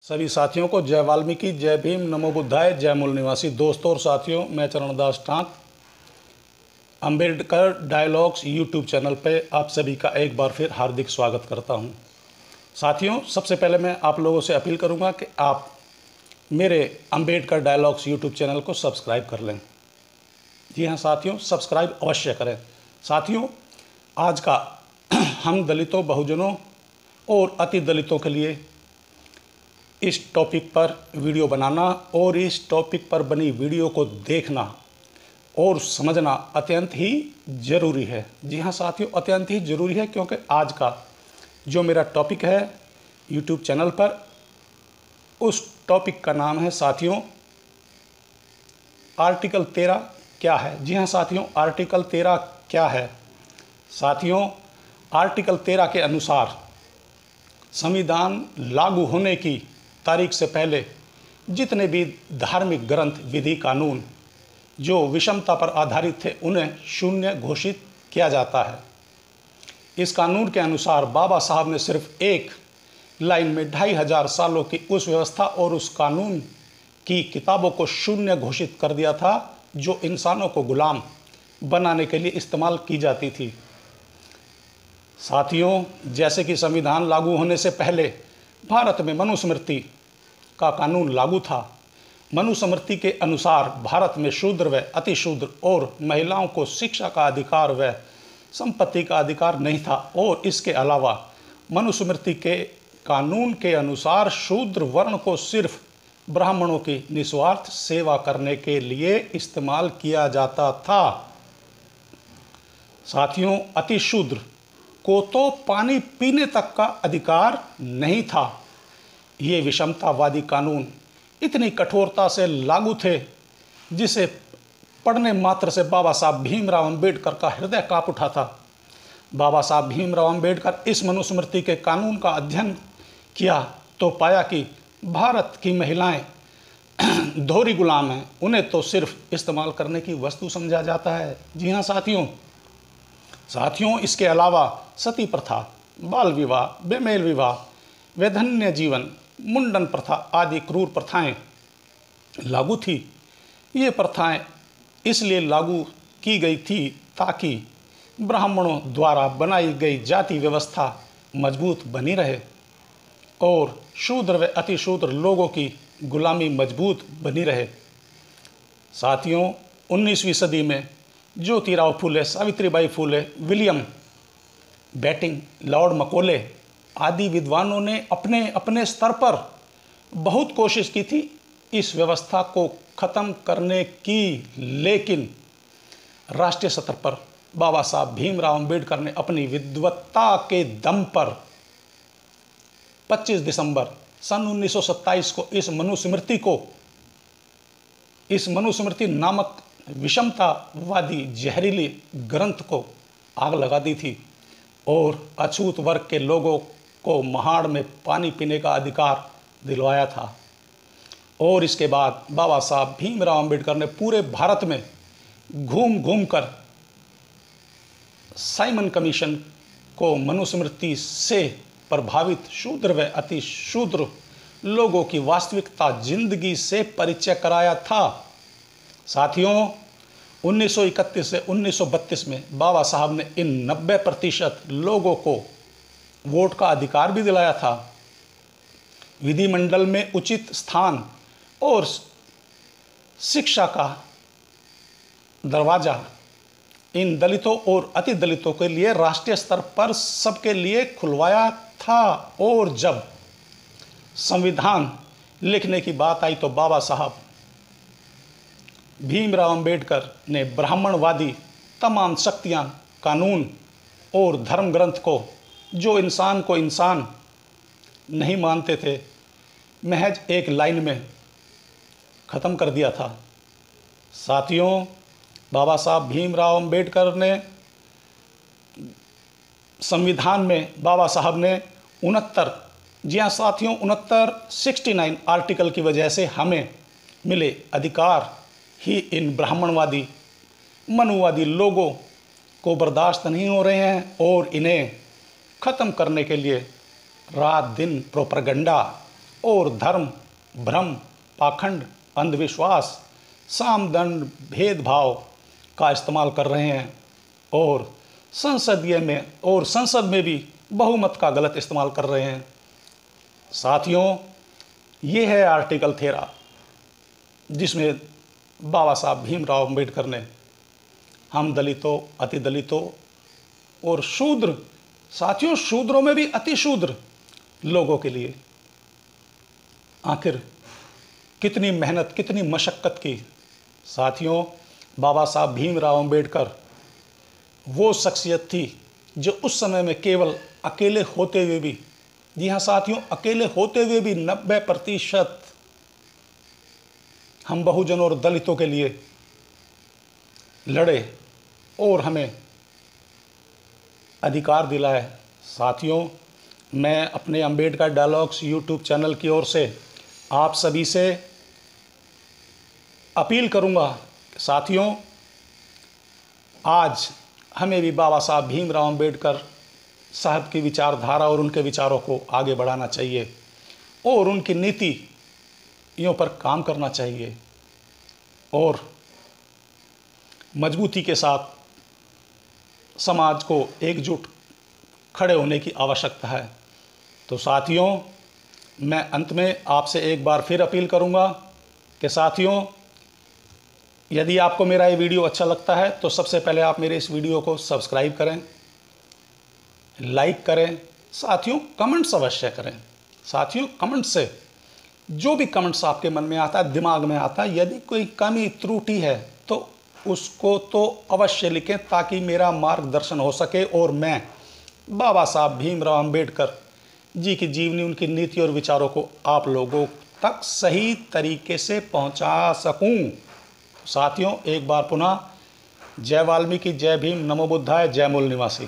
सभी साथियों को जय वाल्मीकि, जय भीम, नमो बुद्धाय, जय मूल निवासी। दोस्तों और साथियों, मैं Charandas tank Ambedkar dialogues YouTube channel पे आप सभी का एक बार फिर हार्दिक स्वागत करता हूं। साथियों, सबसे पहले मैं आप लोगों से अपील करूंगा कि आप मेरे अंबेडकर डायलॉग्स यूट्यूब चैनल को सब्सक्राइब कर लें। जी हाँ साथियों, सब्सक्राइब अवश्य करें। साथियों, आज का हम दलितों, बहुजनों और अति दलितों के लिए इस टॉपिक पर वीडियो बनाना और इस टॉपिक पर बनी वीडियो को देखना और समझना अत्यंत ही ज़रूरी है। जी हाँ साथियों, अत्यंत ही ज़रूरी है, क्योंकि आज का जो मेरा टॉपिक है यूट्यूब चैनल पर, उस टॉपिक का नाम है साथियों आर्टिकल 13 क्या है। जी हाँ साथियों, आर्टिकल 13 क्या है। साथियों, आर्टिकल 13 के अनुसार संविधान लागू होने की तारीख से पहले जितने भी धार्मिक ग्रंथ, विधि, कानून जो विषमता पर आधारित थे, उन्हें शून्य घोषित किया जाता है। इस कानून के अनुसार बाबा साहब ने सिर्फ एक लाइन में 2500 सालों की उस व्यवस्था और उस कानून की किताबों को शून्य घोषित कर दिया था जो इंसानों को गुलाम बनाने के लिए इस्तेमाल की जाती थी। साथियों, जैसे कि संविधान लागू होने से पहले भारत में मनुस्मृति का कानून लागू था। मनुस्मृति के अनुसार भारत में शूद्र व अतिशूद्र और महिलाओं को शिक्षा का अधिकार व संपत्ति का अधिकार नहीं था, और इसके अलावा मनुस्मृति के कानून के अनुसार शूद्र वर्ण को सिर्फ ब्राह्मणों की निस्वार्थ सेवा करने के लिए इस्तेमाल किया जाता था। साथियों, अतिशूद्र को तो पानी पीने तक का अधिकार नहीं था। ये विषमतावादी कानून इतनी कठोरता से लागू थे जिसे पढ़ने मात्र से बाबा साहब भीमराव अंबेडकर का हृदय कांप उठा था। बाबा साहब भीमराव अंबेडकर इस मनुस्मृति के कानून का अध्ययन किया तो पाया कि भारत की महिलाएं दोहरी गुलाम हैं, उन्हें तो सिर्फ इस्तेमाल करने की वस्तु समझा जाता है। जी हाँ साथियों, इसके अलावा सती प्रथा, बाल विवाह, बेमेल विवाह, वैधन्य जीवन, मुंडन प्रथा आदि क्रूर प्रथाएं लागू थी। ये प्रथाएं इसलिए लागू की गई थी ताकि ब्राह्मणों द्वारा बनाई गई जाति व्यवस्था मजबूत बनी रहे और शूद्र व अतिशूद्र लोगों की गुलामी मजबूत बनी रहे। साथियों, 19वीं सदी में Jyotirao Phule, Savitribai Phule, William betting, Lord मकोले आदि विद्वानों ने अपने अपने स्तर पर बहुत कोशिश की थी इस व्यवस्था को ख़त्म करने की, लेकिन राष्ट्रीय स्तर पर बाबा साहब भीमराव अंबेडकर ने अपनी विद्वत्ता के दम पर 25 दिसंबर सन 1927 को इस मनुस्मृति नामक विषमतावादी जहरीली ग्रंथ को आग लगा दी थी और अछूत वर्ग के लोगों को महाड़ में पानी पीने का अधिकार दिलवाया था। और इसके बाद बाबा साहब भीमराव अंबेडकर ने पूरे भारत में घूम घूम कर साइमन कमीशन को मनुस्मृति से प्रभावित शूद्र व अति शूद्र लोगों की वास्तविकता जिंदगी से परिचय कराया था। साथियों, 1931 से 1932 में बाबा साहब ने इन 90% लोगों को वोट का अधिकार भी दिलाया था। विधिमंडल में उचित स्थान और शिक्षा का दरवाज़ा इन दलितों और अति दलितों के लिए राष्ट्रीय स्तर पर सबके लिए खुलवाया था। और जब संविधान लिखने की बात आई तो बाबा साहब भीमराव अंबेडकर ने ब्राह्मणवादी तमाम शक्तियाँ, कानून और धर्म ग्रंथ को, जो इंसान को इंसान नहीं मानते थे, महज एक लाइन में ख़त्म कर दिया था। साथियों, बाबा साहब भीमराव अंबेडकर ने संविधान में बाबा साहब ने 69, जी हाँ साथियों, 69 आर्टिकल की वजह से हमें मिले अधिकार ही इन ब्राह्मणवादी, मनुवादी लोगों को बर्दाश्त नहीं हो रहे हैं और इन्हें ख़त्म करने के लिए रात दिन प्रोपेगेंडा और धर्म, भ्रम, पाखंड, अंधविश्वास, सामदंड, भेदभाव का इस्तेमाल कर रहे हैं और संसद में भी बहुमत का गलत इस्तेमाल कर रहे हैं। साथियों, ये है आर्टिकल 13 जिसमें बाबा साहब भीमराव अम्बेडकर ने हम दलितों, अति दलितों और शूद्र, साथियों शूद्रों में भी अति शूद्र लोगों के लिए आखिर कितनी मेहनत, कितनी मशक्क़त की। साथियों, बाबा साहब भीमराव अम्बेडकर वो शख्सियत थी जो उस समय में केवल अकेले होते हुए भी, जी हाँ साथियों, अकेले होते हुए भी 90% हम बहुजन और दलितों के लिए लड़े और हमें अधिकार दिलाए। साथियों, मैं अपने अम्बेडकर डायलॉग्स यूट्यूब चैनल की ओर से आप सभी से अपील करूंगा, साथियों आज हमें भी बाबा साहब भीमराव अम्बेडकर साहब की विचारधारा और उनके विचारों को आगे बढ़ाना चाहिए और उनकी नीतियों पर काम करना चाहिए और मजबूती के साथ समाज को एकजुट खड़े होने की आवश्यकता है। तो साथियों, मैं अंत में आपसे एक बार फिर अपील करूंगा कि साथियों, यदि आपको मेरा ये वीडियो अच्छा लगता है तो सबसे पहले आप मेरे इस वीडियो को सब्सक्राइब करें, लाइक करें, साथियों कमेंट्स अवश्य करें। साथियों, कमेंट से जो भी कमेंट्स आपके मन में आता है, दिमाग में आता है, यदि कोई कमी त्रुटि है तो उसको तो अवश्य लिखें ताकि मेरा मार्गदर्शन हो सके और मैं बाबा साहब भीमराव अम्बेडकर जी की जीवनी, उनकी नीति और विचारों को आप लोगों तक सही तरीके से पहुंचा सकूं। साथियों, एक बार पुनः जय वाल्मीकि, जय भीम, नमो बुद्धाय, जय मूल निवासी।